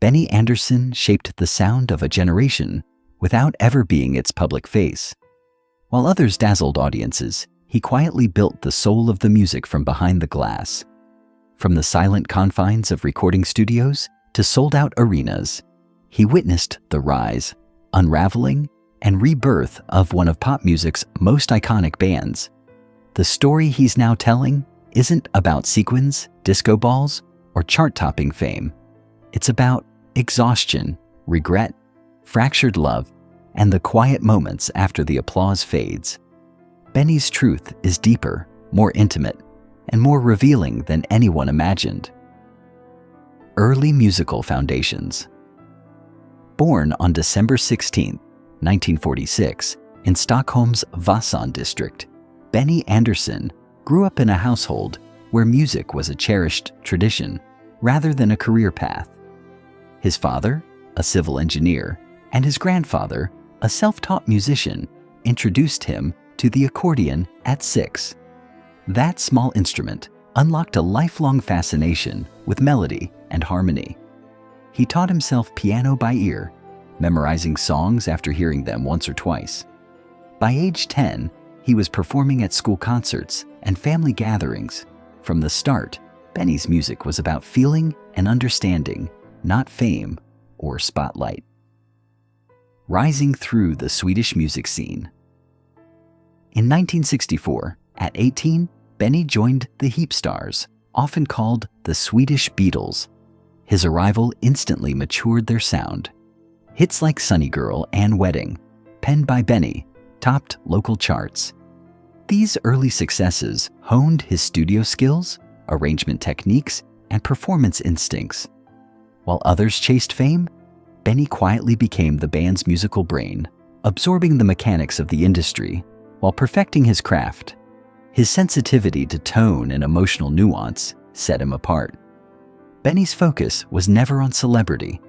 Benny Andersson shaped the sound of a generation without ever being its public face. While others dazzled audiences, he quietly built the soul of the music from behind the glass. From the silent confines of recording studios to sold-out arenas, he witnessed the rise, unraveling, and rebirth of one of pop music's most iconic bands. The story he's now telling isn't about sequins, disco balls, or chart-topping fame. It's about exhaustion, regret, fractured love, and the quiet moments after the applause fades. Benny's truth is deeper, more intimate, and more revealing than anyone imagined. Early musical foundations. Born on December 16, 1946, in Stockholm's Vasan district, Benny Andersson grew up in a household where music was a cherished tradition rather than a career path. His father, a civil engineer, and his grandfather, a self-taught musician, introduced him to the accordion at 6. That small instrument unlocked a lifelong fascination with melody and harmony. He taught himself piano by ear, memorizing songs after hearing them once or twice. By age 10, he was performing at school concerts and family gatherings. From the start, Benny's music was about feeling and understanding, not fame or spotlight. Rising through the Swedish music scene. In 1964, at 18, Benny joined the Heapstars, often called the Swedish Beatles. His arrival instantly matured their sound. Hits like Sunny Girl and Wedding, penned by Benny, topped local charts. These early successes honed his studio skills, arrangement techniques, and performance instincts. While others chased fame, Benny quietly became the band's musical brain, absorbing the mechanics of the industry while perfecting his craft. His sensitivity to tone and emotional nuance set him apart. Benny's focus was never on celebrity.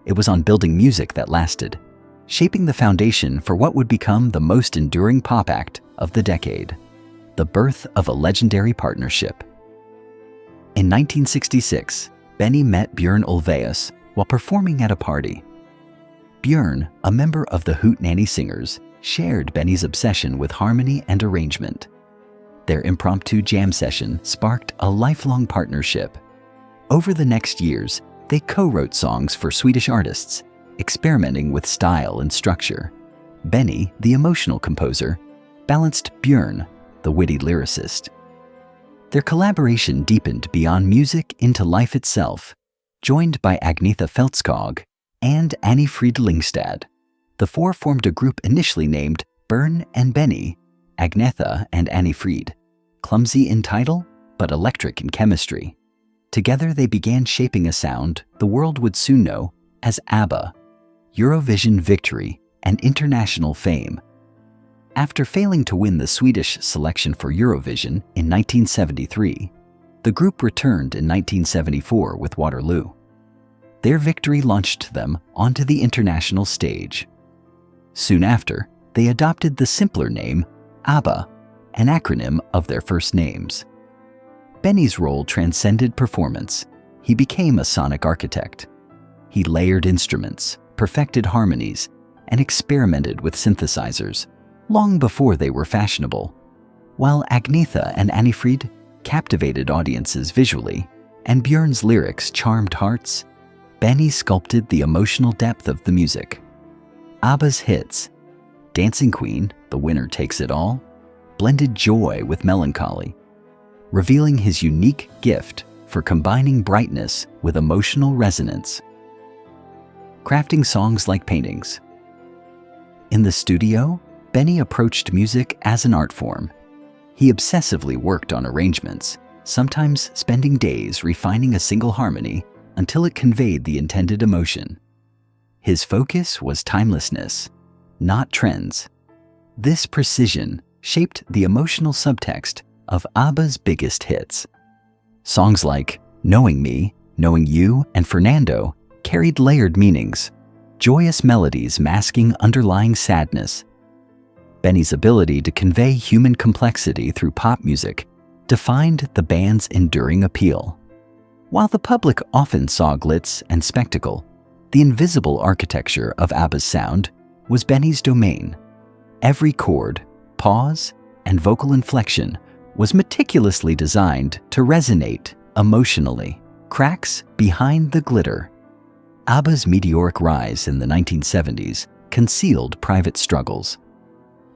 It was on building music that lasted, shaping the foundation for what would become the most enduring pop act of the decade, the birth of a legendary partnership. In 1966, Benny met Björn Ulvaeus while performing at a party. Björn, a member of the Hootenanny Singers, shared Benny's obsession with harmony and arrangement. Their impromptu jam session sparked a lifelong partnership. Over the next years, they co-wrote songs for Swedish artists, experimenting with style and structure. Benny, the emotional composer, balanced Björn, the witty lyricist. Their collaboration deepened beyond music into life itself. Joined by Agnetha Fältskog and Annie Frid Lyngstad, the four formed a group initially named Björn and Benny, Agnetha and Annie Frid, clumsy in title but electric in chemistry. Together they began shaping a sound the world would soon know as ABBA, Eurovision victory and international fame. After failing to win the Swedish selection for Eurovision in 1973, the group returned in 1974 with Waterloo. Their victory launched them onto the international stage. Soon after, they adopted the simpler name ABBA, an acronym of their first names. Benny's role transcended performance. He became a sonic architect. He layered instruments, perfected harmonies, and experimented with synthesizers long before they were fashionable. While Agnetha and Annie Frid captivated audiences visually, and Björn's lyrics charmed hearts, Benny sculpted the emotional depth of the music. ABBA's hits, Dancing Queen, The Winner Takes It All, blended joy with melancholy, revealing his unique gift for combining brightness with emotional resonance. Crafting songs like paintings. In the studio, Benny approached music as an art form. He obsessively worked on arrangements, sometimes spending days refining a single harmony until it conveyed the intended emotion. His focus was timelessness, not trends. This precision shaped the emotional subtext of ABBA's biggest hits. Songs like Knowing Me, Knowing You, and Fernando carried layered meanings, joyous melodies masking underlying sadness. Benny's ability to convey human complexity through pop music defined the band's enduring appeal. While the public often saw glitz and spectacle, The invisible architecture of ABBA's sound was Benny's domain. Every chord, pause, and vocal inflection was meticulously designed to resonate emotionally. Cracks behind the glitter. ABBA's meteoric rise in the 1970s concealed private struggles.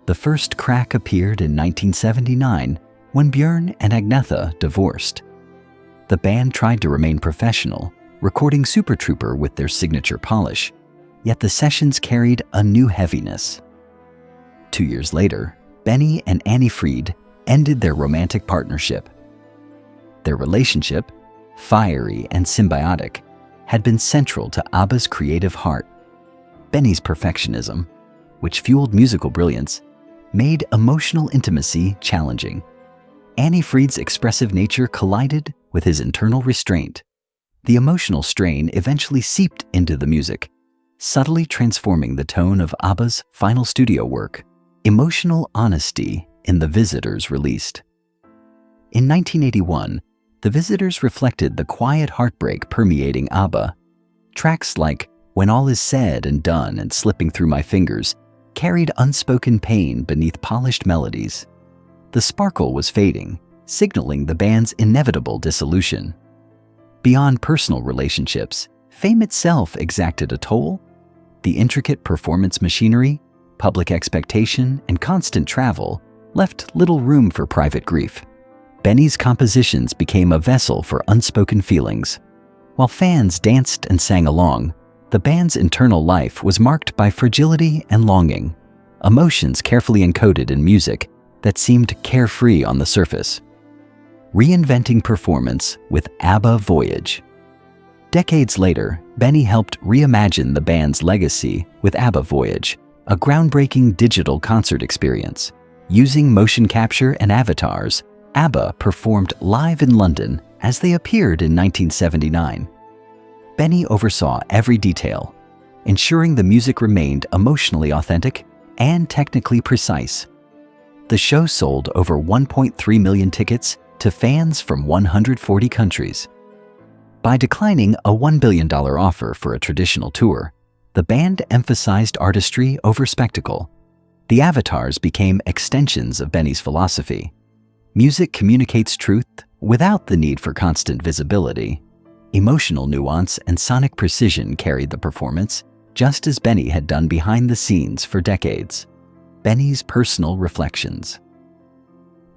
The first crack appeared in 1979 when Björn and Agnetha divorced. The band tried to remain professional, recording Super Trooper with their signature polish, yet the sessions carried a new heaviness. 2 years later, Benny and Annie Fried ended their romantic partnership. Their relationship, fiery and symbiotic, had been central to ABBA's creative heart. Benny's perfectionism, which fueled musical brilliance, made emotional intimacy challenging. Annie Fried's expressive nature collided with his internal restraint. The emotional strain eventually seeped into the music, subtly transforming the tone of ABBA's final studio work, Emotional Honesty, in The Visitors released. In 1981, The Visitors reflected the quiet heartbreak permeating ABBA. Tracks like When All Is Said and Done and Slipping Through My Fingers carried unspoken pain beneath polished melodies. The sparkle was fading, signaling the band's inevitable dissolution. Beyond personal relationships, fame itself exacted a toll. The intricate performance machinery, public expectation, and constant travel left little room for private grief. Benny's compositions became a vessel for unspoken feelings. While fans danced and sang along, the band's internal life was marked by fragility and longing, emotions carefully encoded in music that seemed carefree on the surface. Reinventing performance with ABBAVoyage. Decades later, Benny helped reimagine the band's legacy with ABBAVoyage, a groundbreaking digital concert experience. Using motion capture and avatars, ABBA performed live in London as they appeared in 1979. Benny oversaw every detail, ensuring the music remained emotionally authentic and technically precise. The show sold over 1.3 million tickets to fans from 140 countries. By declining a $1 billion offer for a traditional tour, the band emphasized artistry over spectacle. The avatars became extensions of Benny's philosophy. Music communicates truth without the need for constant visibility. Emotional nuance and sonic precision carried the performance, just as Benny had done behind the scenes for decades. Benny's personal reflections.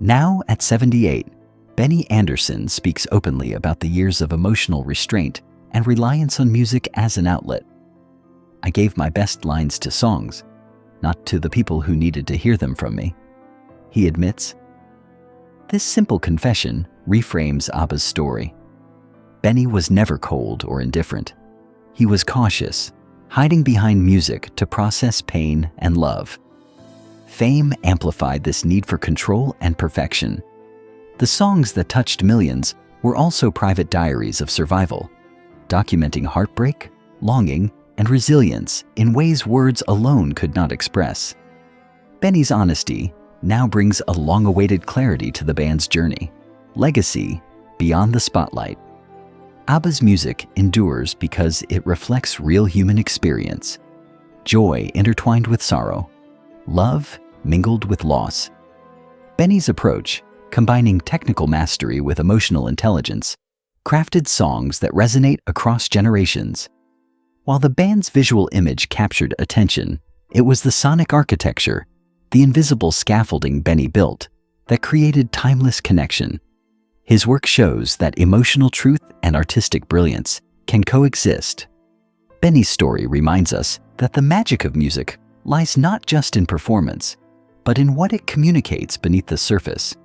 Now at 78, Benny Andersson speaks openly about the years of emotional restraint and reliance on music as an outlet. I gave my best lines to songs, not to the people who needed to hear them from me, he admits. This simple confession reframes ABBA's story. Benny was never cold or indifferent. He was cautious, hiding behind music to process pain and love. Fame amplified this need for control and perfection. The songs that touched millions were also private diaries of survival, documenting heartbreak, longing, and resilience in ways words alone could not express. Benny's honesty now brings a long-awaited clarity to the band's journey. Legacy beyond the spotlight. ABBA's music endures because it reflects real human experience. Joy intertwined with sorrow. Love mingled with loss. Benny's approach, combining technical mastery with emotional intelligence, crafted songs that resonate across generations. While the band's visual image captured attention, it was the sonic architecture, the invisible scaffolding Benny built, that created timeless connection. His work shows that emotional truth and artistic brilliance can coexist. Benny's story reminds us that the magic of music lies not just in performance, but in what it communicates beneath the surface,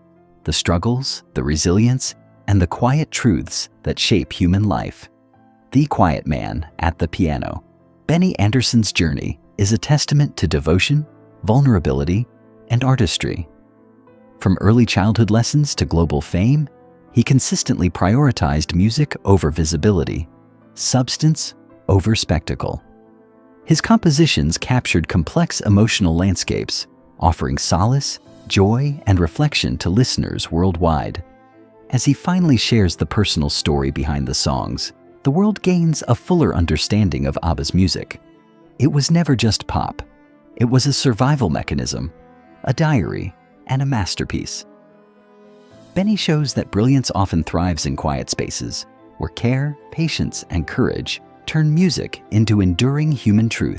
the struggles, the resilience, and the quiet truths that shape human life. The quiet man at the piano. Benny Andersson's journey is a testament to devotion, vulnerability, and artistry. From early childhood lessons to global fame, he consistently prioritized music over visibility, substance over spectacle. His compositions captured complex emotional landscapes, offering solace, joy, and reflection to listeners worldwide. As he finally shares the personal story behind the songs, the world gains a fuller understanding of ABBA's music. It was never just pop. It was a survival mechanism, a diary, and a masterpiece. Benny shows that brilliance often thrives in quiet spaces, where care, patience, and courage turn music into enduring human truth.